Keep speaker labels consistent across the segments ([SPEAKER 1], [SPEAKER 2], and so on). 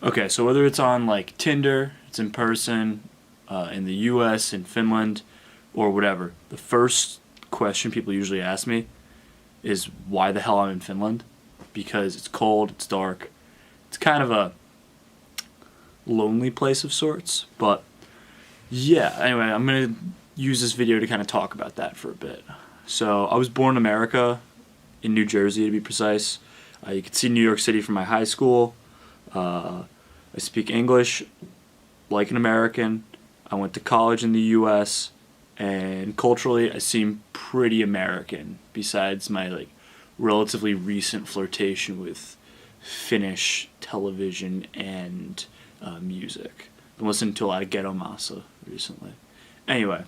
[SPEAKER 1] Okay, so whether it's on like Tinder, it's in person, in the U.S., in Finland, or whatever, the first question people usually ask me is why the hell I'm in Finland, because it's cold, it's dark, it's kind of a lonely place of sorts. But yeah, anyway, I'm gonna use this video to kind of talk about that for a bit. So I was born in America, in New Jersey to be precise. You can see New York City from my high school. I speak English like an American. I went to college in the U.S. and culturally I seem pretty American, besides my like relatively recent flirtation with Finnish television and music. I've listened to a lot of Ghetto Masa recently. Anyway,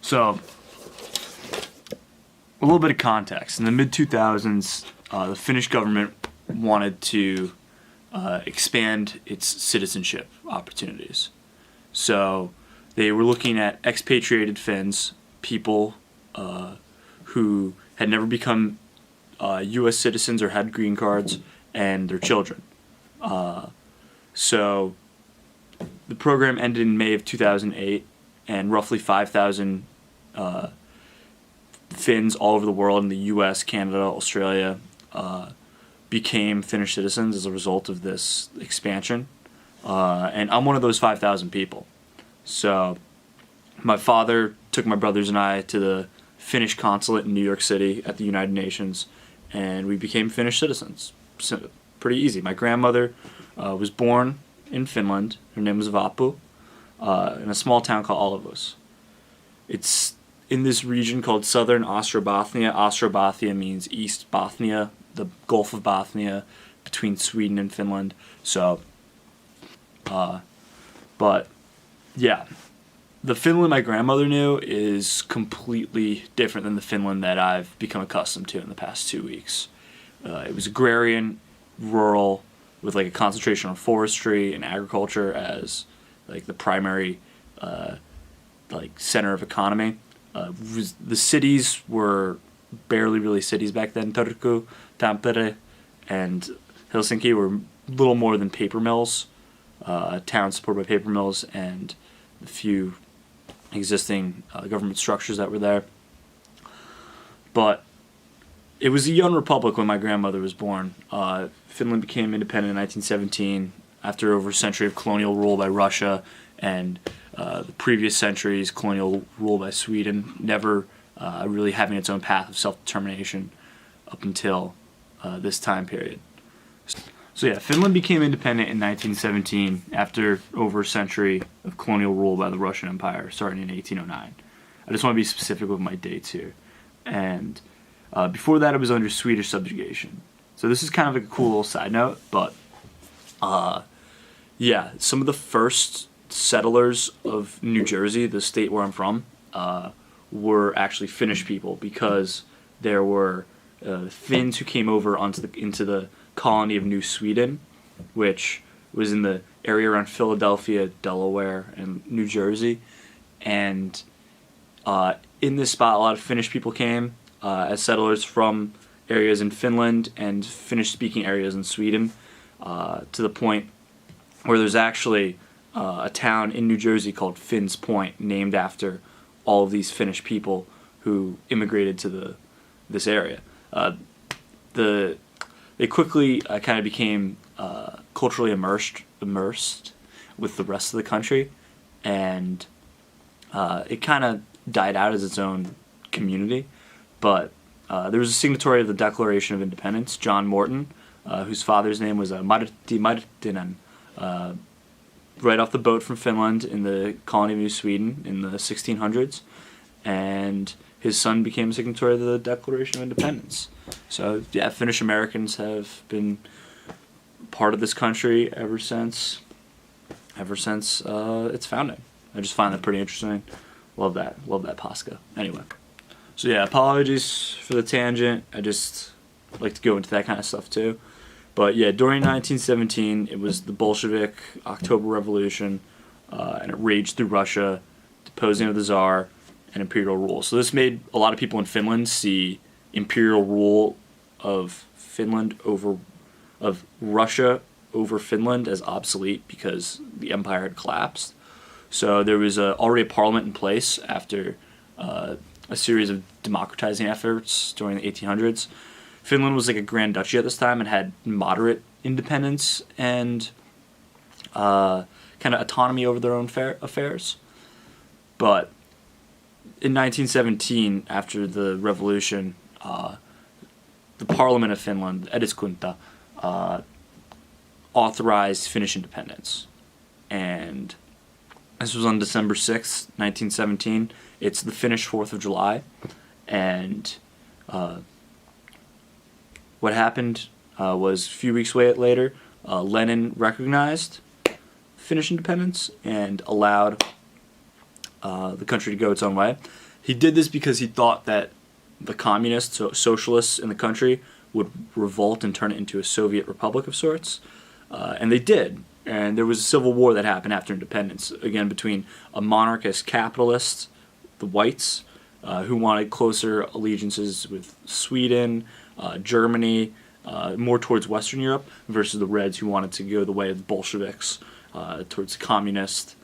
[SPEAKER 1] so a little bit of context. In the mid-2000s, the Finnish government wanted to expand its citizenship opportunities. So they were looking at expatriated Finns, people who had never become U.S. citizens or had green cards, and their children. So the program ended in May of 2008, and roughly 5,000 Finns all over the world in the U.S., Canada, Australia became Finnish citizens as a result of this expansion. And I'm one of those 5,000 people. So my father took my brothers and I to the Finnish consulate in New York City at the United Nations, and we became Finnish citizens. So, pretty easy. My grandmother was born in Finland. Her name was Vapu, in a small town called Olivos. It's in this region called Southern Ostrobothnia. Ostrobothnia means East Bothnia, the Gulf of Bothnia, between Sweden and Finland. So, but yeah, the Finland my grandmother knew is completely different than the Finland that I've become accustomed to in the past 2 weeks. It was agrarian, rural, with like a concentration on forestry and agriculture as like the primary like center of economy. The cities were barely really cities back then. Turku, Tampere, and Helsinki were little more than paper mills, towns supported by paper mills, and the few existing government structures that were there. But it was a young republic when my grandmother was born. Finland became independent in 1917 after over a century of colonial rule by Russia and the previous century's colonial rule by Sweden, never really having its own path of self-determination up until this time period. So yeah, Finland became independent in 1917 after over a century of colonial rule by the Russian Empire, starting in 1809. I just want to be specific with my dates here. And before that, it was under Swedish subjugation. So this is kind of like a cool little side note, but yeah, some of the first settlers of New Jersey, the state where I'm from, were actually Finnish people, because there were Finns who came over into the colony of New Sweden, which was in the area around Philadelphia, Delaware, and New Jersey. And in this spot, a lot of Finnish people came as settlers from areas in Finland and Finnish-speaking areas in Sweden, to the point where there's actually a town in New Jersey called Finns Point, named after all of these Finnish people who immigrated to this area. They quickly kind of became culturally immersed with the rest of the country, and it kind of died out as its own community. But there was a signatory of the Declaration of Independence, John Morton, whose father's name was Martti Marttinen, right off the boat from Finland in the colony of New Sweden in the 1600s, and his son became a signatory of the Declaration of Independence. So yeah, Finnish Americans have been part of this country ever since its founding. I just find that pretty interesting. Love that Pascha. Anyway, so yeah, apologies for the tangent. I just like to go into that kind of stuff too. But yeah, during 1917, it was the Bolshevik October Revolution, and it raged through Russia, deposing of the Tsar, and imperial rule. So this made a lot of people in Finland see imperial rule of Finland of Russia over Finland as obsolete because the empire had collapsed. So there was already a parliament in place after a series of democratizing efforts during the 1800s. Finland was like a grand duchy at this time and had moderate independence and kind of autonomy over their own affairs. But in 1917, after the revolution, the Parliament of Finland, Eduskunta, authorized Finnish independence. And this was on December 6th, 1917. It's the Finnish 4th of July. And what happened was a few weeks later, Lenin recognized Finnish independence and allowed the country to go its own way. He did this because he thought that the communists, so socialists in the country, would revolt and turn it into a Soviet republic of sorts. And they did. And there was a civil war that happened after independence, again, between a monarchist capitalist, the whites, who wanted closer allegiances with Sweden, Germany, more towards Western Europe, versus the reds who wanted to go the way of the Bolsheviks, towards communist.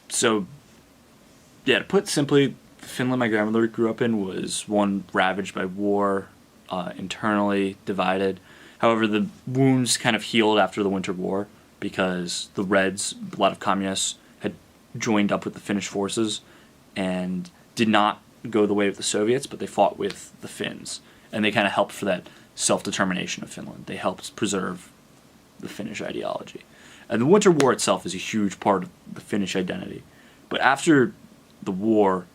[SPEAKER 1] So, yeah, to put simply, Finland my grandmother grew up in was one ravaged by war, internally divided. However, the wounds kind of healed after the Winter War because the Reds, a lot of communists, had joined up with the Finnish forces and did not go the way of the Soviets, but they fought with the Finns. And they kind of helped for that self-determination of Finland. They helped preserve the Finnish ideology. And the Winter War itself is a huge part of the Finnish identity. But after the war,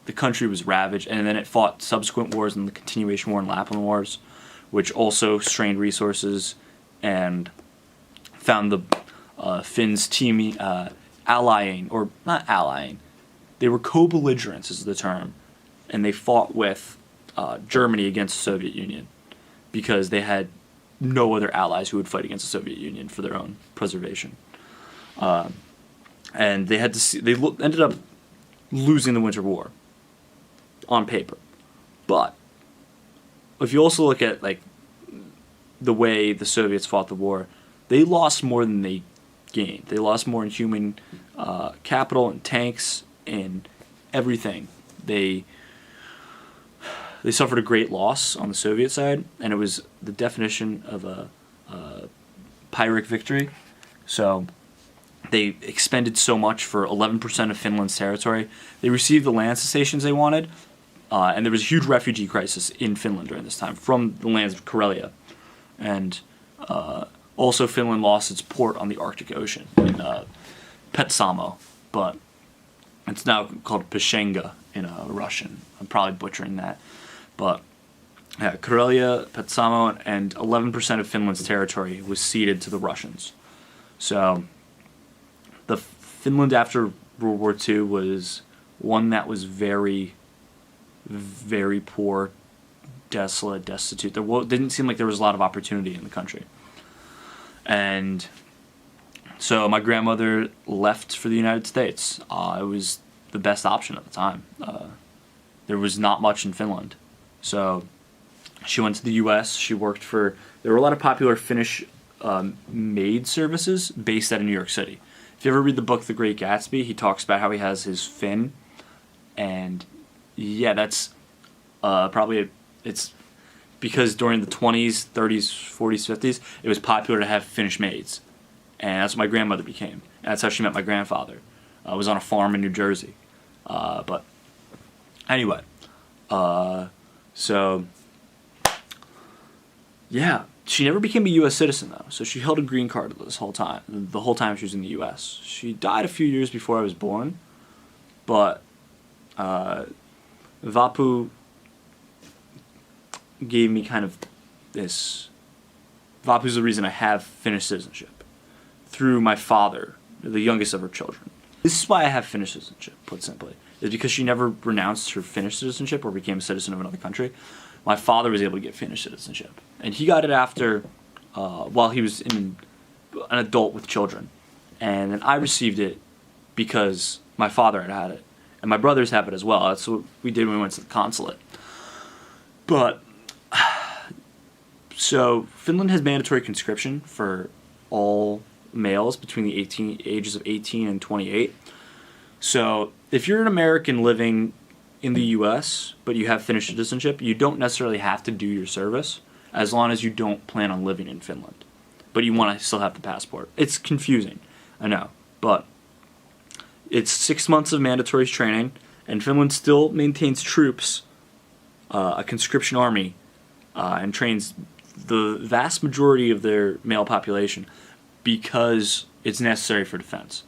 [SPEAKER 1] the country was ravaged, and then it fought subsequent wars and the continuation war and Lapland Wars, which also strained resources and found the Finns teaming, allying, or not allying, they were co-belligerents is the term, and they fought with Germany against the Soviet Union because they had no other allies who would fight against the Soviet Union for their own preservation. And they had to they ended up losing the Winter War on paper. But if you also look at like the way the Soviets fought the war, they lost more than they gained. They lost more in human capital and tanks and everything. They suffered a great loss on the Soviet side, and it was the definition of a Pyrrhic victory. So they expended so much for 11% of Finland's territory. They received the land cessations they wanted, and there was a huge refugee crisis in Finland during this time from the lands of Karelia. And also Finland lost its port on the Arctic Ocean in Petsamo, but it's now called Peshenga in Russian. I'm probably butchering that. But yeah, Karelia, Petsamo, and 11% of Finland's territory was ceded to the Russians. So the Finland after World War II was one that was very, very poor, desolate, destitute. There didn't seem like there was a lot of opportunity in the country. And so my grandmother left for the United States. It was the best option at the time. There was not much in Finland. So she went to the U.S. She worked there were a lot of popular Finnish maid services based out of New York City. If you ever read the book The Great Gatsby, he talks about how he has his Finn. And yeah, that's it's because during the 20s, 30s, 40s, 50s, it was popular to have Finnish maids. And that's what my grandmother became. And that's how she met my grandfather. I was on a farm in New Jersey. But anyway, so yeah, she never became a U.S. citizen though. So she held a green card this whole time. The whole time she was in the U.S. She died a few years before I was born. But Vapu gave me kind of this. Vapu's the reason I have Finnish citizenship through my father, the youngest of her children. This is why I have Finnish citizenship, put simply, is because she never renounced her Finnish citizenship or became a citizen of another country. My father was able to get Finnish citizenship, and he got it after, while he was an adult with children, and then I received it because my father had it, and my brothers have it as well. That's what we did when we went to the consulate. But So Finland has mandatory conscription for all males between the ages of 18 and 28. So if you're an American living in the U.S., but you have Finnish citizenship, you don't necessarily have to do your service as long as you don't plan on living in Finland. But you want to still have the passport. It's confusing, I know, but it's 6 months of mandatory training, and Finland still maintains troops, a conscription army, and trains the vast majority of their male population because it's necessary for defense.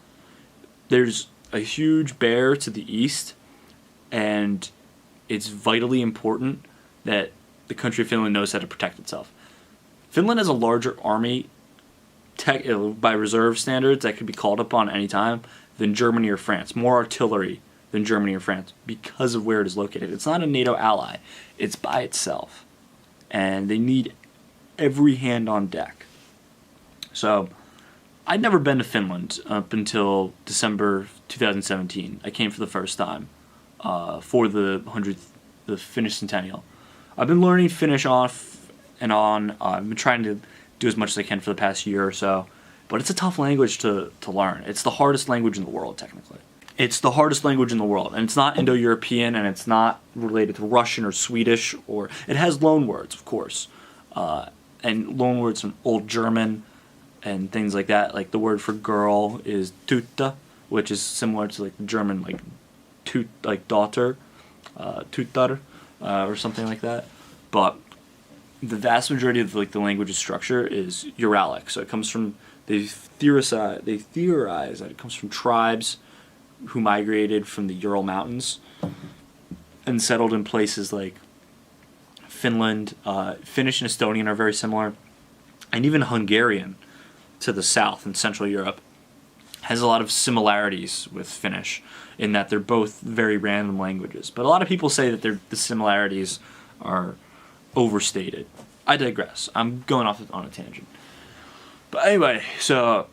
[SPEAKER 1] There's a huge bear to the east, and it's vitally important that the country of Finland knows how to protect itself. Finland has a larger army by reserve standards that could be called upon any time than Germany or France. More artillery than Germany or France because of where it is located. It's not a NATO ally. It's by itself. And they need every hand on deck. So, I'd never been to Finland up until December 2017. I came for the first time for the Finnish centennial. I've been learning Finnish off and on. I've been trying to do as much as I can for the past year or so. But it's a tough language to learn. It's the hardest language in the world, technically. It's the hardest language in the world. And it's not Indo-European, and it's not related to Russian or Swedish. Or it has loan words, of course. And loan words from Old German and things like that. Like the word for girl is Tyttö, which is similar to like the German like daughter, Tyttär, or something like that. But the vast majority of like the language's structure is Uralic. So it comes from they theorize that it comes from tribes who migrated from the Ural Mountains and settled in places like Finland. Finnish and Estonian are very similar, and even Hungarian to the south in Central Europe has a lot of similarities with Finnish in that they're both very random languages. But a lot of people say that the similarities are overstated. I digress. I'm going off on a tangent. But anyway, so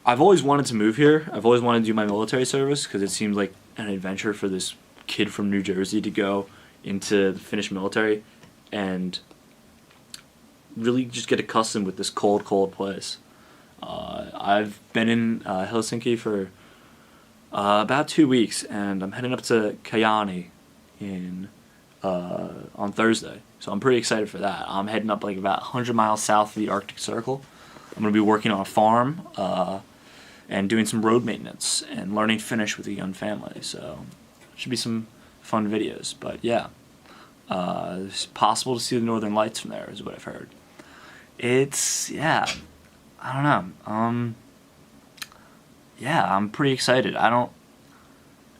[SPEAKER 1] I've always wanted to move here. I've always wanted to do my military service because it seemed like an adventure for this kid from New Jersey to go into the Finnish military and really just get accustomed with this cold, cold place. I've been in Helsinki for about 2 weeks, and I'm heading up to Kajaani on Thursday. So I'm pretty excited for that. I'm heading up like about 100 miles south of the Arctic Circle. I'm going to be working on a farm and doing some road maintenance and learning Finnish with a young family. So it should be some fun videos. But yeah, it's possible to see the Northern Lights from there is what I've heard. I don't know. Yeah, I'm pretty excited. I don't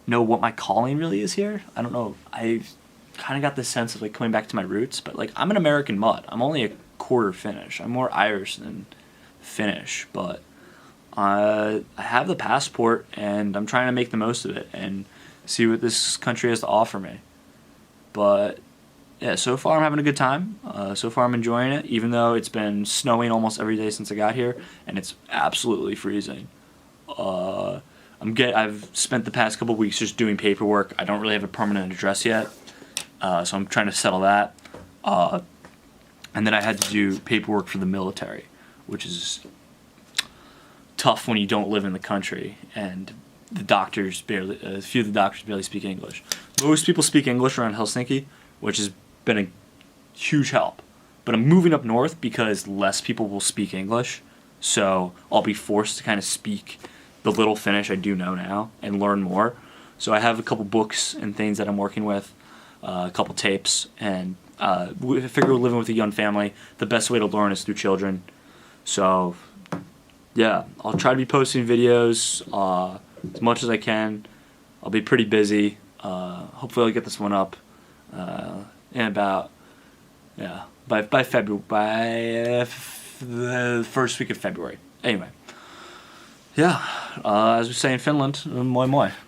[SPEAKER 1] know what my calling really is here. I don't know. I've kind of got this sense of like coming back to my roots, but like I'm an American mutt. I'm only a quarter Finnish. I'm more Irish than Finnish, but I have the passport and I'm trying to make the most of it and see what this country has to offer me. But yeah, so far I'm having a good time. So far I'm enjoying it, even though it's been snowing almost every day since I got here, and it's absolutely freezing. I've spent the past couple weeks just doing paperwork. I don't really have a permanent address yet, so I'm trying to settle that. And then I had to do paperwork for the military, which is tough when you don't live in the country, and a few of the doctors barely speak English. Most people speak English around Helsinki, which has been a huge help. But I'm moving up north because less people will speak English, so I'll be forced to kind of speak the little Finnish I do know now and learn more. So I have a couple books and things that I'm working with, a couple tapes, and I figure living with a young family, the best way to learn is through children. So yeah, I'll try to be posting videos as much as I can. I'll be pretty busy. Hopefully I'll get this one up by the first week of February. Anyway, yeah, as we say in Finland, moi moi.